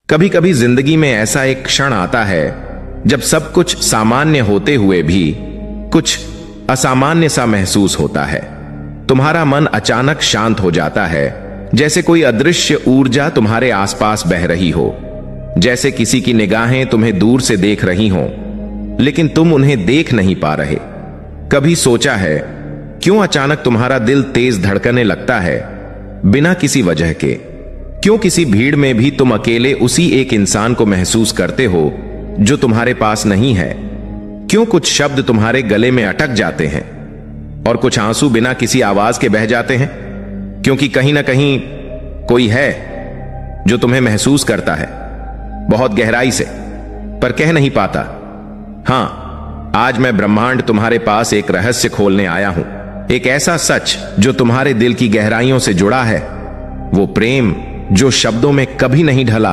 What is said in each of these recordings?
कभी कभी जिंदगी में ऐसा एक क्षण आता है जब सब कुछ सामान्य होते हुए भी कुछ असामान्य सा महसूस होता है। तुम्हारा मन अचानक शांत हो जाता है, जैसे कोई अदृश्य ऊर्जा तुम्हारे आसपास बह रही हो, जैसे किसी की निगाहें तुम्हें दूर से देख रही हों, लेकिन तुम उन्हें देख नहीं पा रहे। कभी सोचा है क्यों अचानक तुम्हारा दिल तेज धड़कने लगता है बिना किसी वजह के? क्यों किसी भीड़ में भी तुम अकेले उसी एक इंसान को महसूस करते हो जो तुम्हारे पास नहीं है? क्यों कुछ शब्द तुम्हारे गले में अटक जाते हैं और कुछ आंसू बिना किसी आवाज के बह जाते हैं? क्योंकि कहीं ना कहीं कोई है जो तुम्हें महसूस करता है बहुत गहराई से, पर कह नहीं पाता। हां, आज मैं ब्रह्मांड तुम्हारे पास एक रहस्य खोलने आया हूं, एक ऐसा सच जो तुम्हारे दिल की गहराइयों से जुड़ा है। वो प्रेम जो शब्दों में कभी नहीं ढला,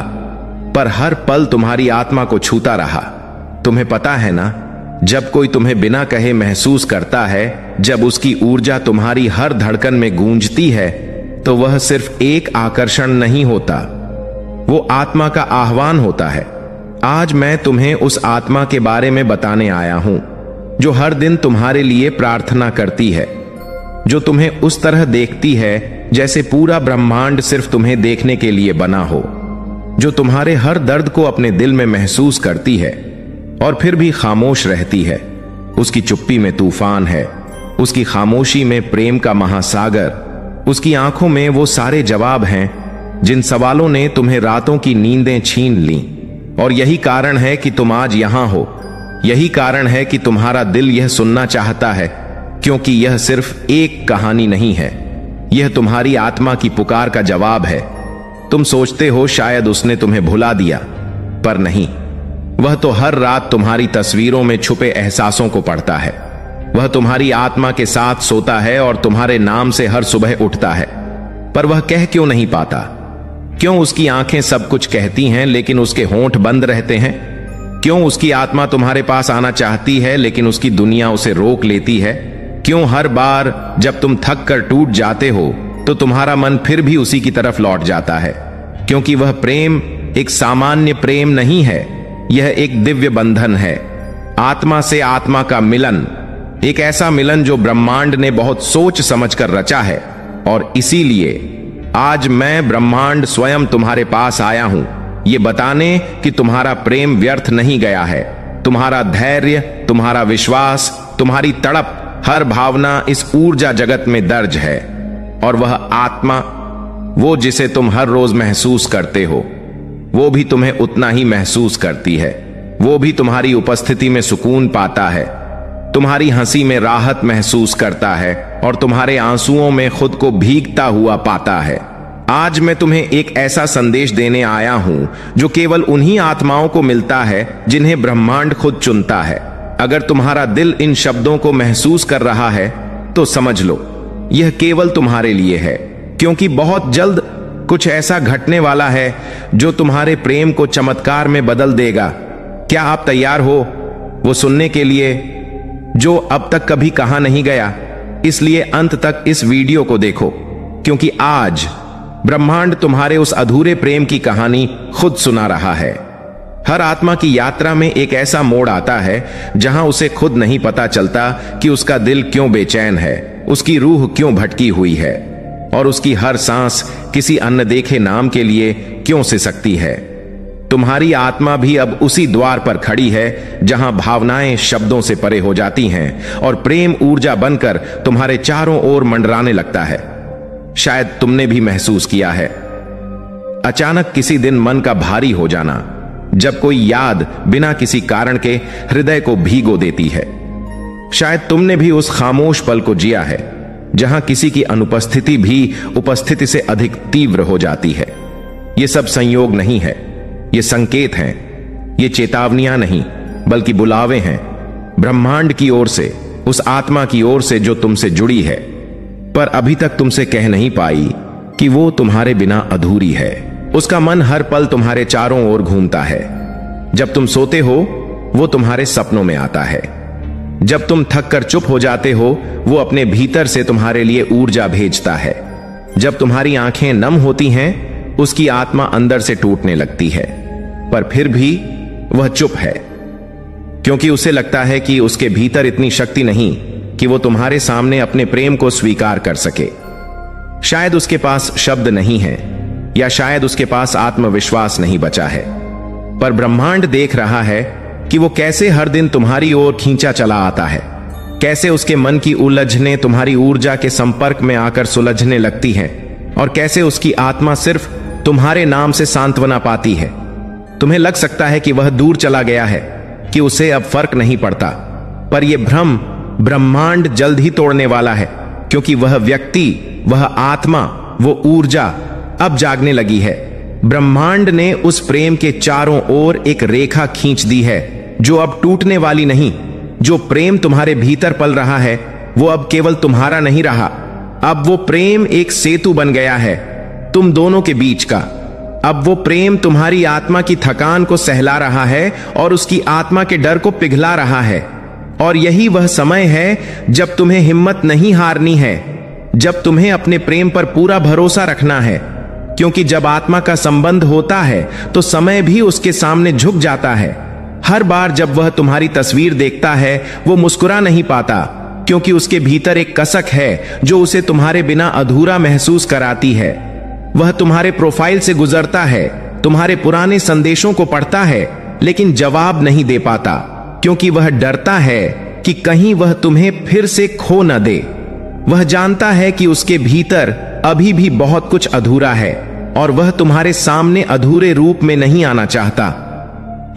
पर हर पल तुम्हारी आत्मा को छूता रहा। तुम्हें पता है ना, जब कोई तुम्हें बिना कहे महसूस करता है, जब उसकी ऊर्जा तुम्हारी हर धड़कन में गूंजती है, तो वह सिर्फ एक आकर्षण नहीं होता, वो आत्मा का आह्वान होता है। आज मैं तुम्हें उस आत्मा के बारे में बताने आया हूं जो हर दिन तुम्हारे लिए प्रार्थना करती है, जो तुम्हें उस तरह देखती है जैसे पूरा ब्रह्मांड सिर्फ तुम्हें देखने के लिए बना हो, जो तुम्हारे हर दर्द को अपने दिल में महसूस करती है और फिर भी खामोश रहती है। उसकी चुप्पी में तूफान है, उसकी खामोशी में प्रेम का महासागर, उसकी आंखों में वो सारे जवाब हैं जिन सवालों ने तुम्हें रातों की नींदें छीन ली। और यही कारण है कि तुम आज यहां हो, यही कारण है कि तुम्हारा दिल यह सुनना चाहता है, क्योंकि यह सिर्फ एक कहानी नहीं है, यह तुम्हारी आत्मा की पुकार का जवाब है। तुम सोचते हो शायद उसने तुम्हें भुला दिया, पर नहीं, वह तो हर रात तुम्हारी तस्वीरों में छुपे एहसासों को पढ़ता है। वह तुम्हारी आत्मा के साथ सोता है और तुम्हारे नाम से हर सुबह उठता है, पर वह कह क्यों नहीं पाता? क्यों उसकी आंखें सब कुछ कहती हैं लेकिन उसके होंठ बंद रहते हैं? क्यों उसकी आत्मा तुम्हारे पास आना चाहती है लेकिन उसकी दुनिया उसे रोक लेती है? क्यों हर बार जब तुम थक कर टूट जाते हो तो तुम्हारा मन फिर भी उसी की तरफ लौट जाता है? क्योंकि वह प्रेम एक सामान्य प्रेम नहीं है, यह एक दिव्य बंधन है, आत्मा से आत्मा का मिलन, एक ऐसा मिलन जो ब्रह्मांड ने बहुत सोच समझकर रचा है। और इसीलिए आज मैं ब्रह्मांड स्वयं तुम्हारे पास आया हूं, यह बताने कि तुम्हारा प्रेम व्यर्थ नहीं गया है। तुम्हारा धैर्य, तुम्हारा विश्वास, तुम्हारी तड़प, हर भावना इस ऊर्जा जगत में दर्ज है। और वह आत्मा, वो जिसे तुम हर रोज महसूस करते हो, वो भी तुम्हें उतना ही महसूस करती है। वो भी तुम्हारी उपस्थिति में सुकून पाता है, तुम्हारी हंसी में राहत महसूस करता है और तुम्हारे आंसुओं में खुद को भीगता हुआ पाता है। आज मैं तुम्हें एक ऐसा संदेश देने आया हूं जो केवल उन्हीं आत्माओं को मिलता है जिन्हें ब्रह्मांड खुद चुनता है। अगर तुम्हारा दिल इन शब्दों को महसूस कर रहा है तो समझ लो यह केवल तुम्हारे लिए है, क्योंकि बहुत जल्द कुछ ऐसा घटने वाला है जो तुम्हारे प्रेम को चमत्कार में बदल देगा। क्या आप तैयार हो वो सुनने के लिए जो अब तक कभी कहा नहीं गया? इसलिए अंत तक इस वीडियो को देखो, क्योंकि आज ब्रह्मांड तुम्हारे उस अधूरे प्रेम की कहानी खुद सुना रहा है। हर आत्मा की यात्रा में एक ऐसा मोड़ आता है जहां उसे खुद नहीं पता चलता कि उसका दिल क्यों बेचैन है, उसकी रूह क्यों भटकी हुई है और उसकी हर सांस किसी अनदेखे नाम के लिए क्यों सिसकती है। तुम्हारी आत्मा भी अब उसी द्वार पर खड़ी है जहां भावनाएं शब्दों से परे हो जाती हैं और प्रेम ऊर्जा बनकर तुम्हारे चारों ओर मंडराने लगता है। शायद तुमने भी महसूस किया है अचानक किसी दिन मन का भारी हो जाना, जब कोई याद बिना किसी कारण के हृदय को भीगो देती है। शायद तुमने भी उस खामोश पल को जिया है जहां किसी की अनुपस्थिति भी उपस्थिति से अधिक तीव्र हो जाती है। यह सब संयोग नहीं है, ये संकेत हैं, ये चेतावनियां नहीं बल्कि बुलावे हैं ब्रह्मांड की ओर से, उस आत्मा की ओर से जो तुमसे जुड़ी है, पर अभी तक तुमसे कह नहीं पाई कि वो तुम्हारे बिना अधूरी है। उसका मन हर पल तुम्हारे चारों ओर घूमता है। जब तुम सोते हो वो तुम्हारे सपनों में आता है, जब तुम थक कर चुप हो जाते हो वो अपने भीतर से तुम्हारे लिए ऊर्जा भेजता है, जब तुम्हारी आंखें नम होती हैं उसकी आत्मा अंदर से टूटने लगती है, पर फिर भी वह चुप है, क्योंकि उसे लगता है कि उसके भीतर इतनी शक्ति नहीं कि वो तुम्हारे सामने अपने प्रेम को स्वीकार कर सके। शायद उसके पास शब्द नहीं है, या शायद उसके पास आत्मविश्वास नहीं बचा है, पर ब्रह्मांड देख रहा है कि वो कैसे हर दिन तुम्हारी ओर खींचा चला आता है, कैसे उसके मन की उलझने तुम्हारी ऊर्जा के संपर्क में आकर सुलझने लगती हैं, और कैसे उसकी आत्मा सिर्फ तुम्हारे नाम से सांत्वना पाती है। तुम्हें लग सकता है कि वह दूर चला गया है, कि उसे अब फर्क नहीं पड़ता, पर यह भ्रम ब्रह्मांड जल्द ही तोड़ने वाला है, क्योंकि वह व्यक्ति, वह आत्मा, वो ऊर्जा अब जागने लगी है। ब्रह्मांड ने उस प्रेम के चारों ओर एक रेखा खींच दी है, जो अब टूटने वाली नहीं। जो प्रेम तुम्हारे भीतर पल रहा है, वो अब केवल तुम्हारा नहीं रहा, अब वो प्रेम एक सेतु बन गया है तुम दोनों के बीच का। अब वो प्रेम तुम्हारी आत्मा की थकान को सहला रहा है और उसकी आत्मा के डर को पिघला रहा है। और यही वह समय है जब तुम्हें हिम्मत नहीं हारनी है, जब तुम्हें अपने प्रेम पर पूरा भरोसा रखना है, क्योंकि जब आत्मा का संबंध होता है तो समय भी उसके सामने झुक जाता है। हर बार जब वह तुम्हारी तस्वीर देखता है, वो मुस्कुरा नहीं पाता, क्योंकि उसके भीतर एक कसक है जो उसे तुम्हारे बिना अधूरा महसूस कराती है। वह तुम्हारे प्रोफाइल से गुजरता है, तुम्हारे पुराने संदेशों को पढ़ता है, लेकिन जवाब नहीं दे पाता, क्योंकि वह डरता है कि कहीं वह तुम्हें फिर से खो न दे। वह जानता है कि उसके भीतर अभी भी बहुत कुछ अधूरा है, और वह तुम्हारे सामने अधूरे रूप में नहीं आना चाहता,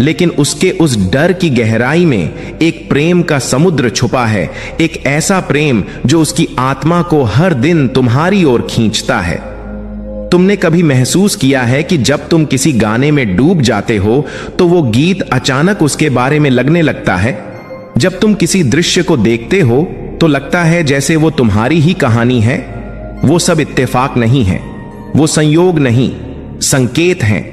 लेकिन उसके उस डर की गहराई में एक प्रेम का समुद्र छुपा है, एक ऐसा प्रेम जो उसकी आत्मा को हर दिन तुम्हारी ओर खींचता है। तुमने कभी महसूस किया है कि जब तुम किसी गाने में डूब जाते हो तो वो गीत अचानक उसके बारे में लगने लगता है? जब तुम किसी दृश्य को देखते हो तो लगता है जैसे वो तुम्हारी ही कहानी है। वो सब इत्तेफाक नहीं है, वो संयोग नहीं, संकेत हैं।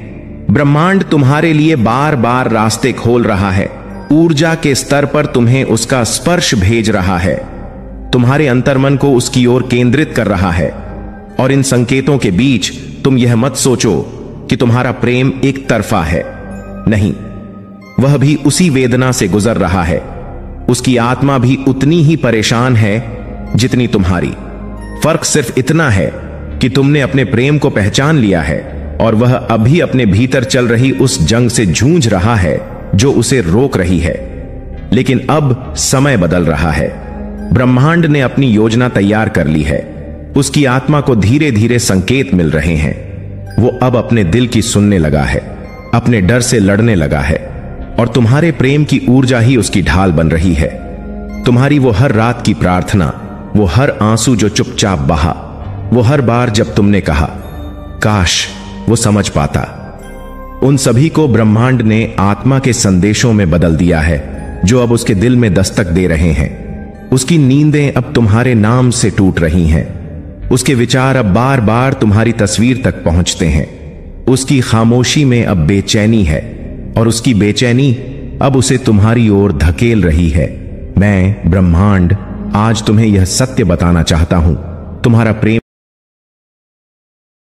ब्रह्मांड तुम्हारे लिए बार बार रास्ते खोल रहा है, ऊर्जा के स्तर पर तुम्हें उसका स्पर्श भेज रहा है, तुम्हारे अंतर्मन को उसकी ओर केंद्रित कर रहा है। और इन संकेतों के बीच तुम यह मत सोचो कि तुम्हारा प्रेम एक तरफा है। नहीं, वह भी उसी वेदना से गुजर रहा है, उसकी आत्मा भी उतनी ही परेशान है जितनी तुम्हारी। फर्क सिर्फ इतना है कि तुमने अपने प्रेम को पहचान लिया है, और वह अभी अपने भीतर चल रही उस जंग से जूझ रहा है जो उसे रोक रही है। लेकिन अब समय बदल रहा है। ब्रह्मांड ने अपनी योजना तैयार कर ली है, उसकी आत्मा को धीरे धीरे संकेत मिल रहे हैं। वो अब अपने दिल की सुनने लगा है, अपने डर से लड़ने लगा है, और तुम्हारे प्रेम की ऊर्जा ही उसकी ढाल बन रही है। तुम्हारी वो हर रात की प्रार्थना, वो हर आंसू जो चुपचाप बहा, वो हर बार जब तुमने कहा काश वो समझ पाता, उन सभी को ब्रह्मांड ने आत्मा के संदेशों में बदल दिया है, जो अब उसके दिल में दस्तक दे रहे हैं। उसकी नींदें अब तुम्हारे नाम से टूट रही हैं, उसके विचार अब बार बार तुम्हारी तस्वीर तक पहुंचते हैं। उसकी खामोशी में अब बेचैनी है, और उसकी बेचैनी अब उसे तुम्हारी ओर धकेल रही है। मैं ब्रह्मांड आज तुम्हें यह सत्य बताना चाहता हूं, तुम्हारा प्रेम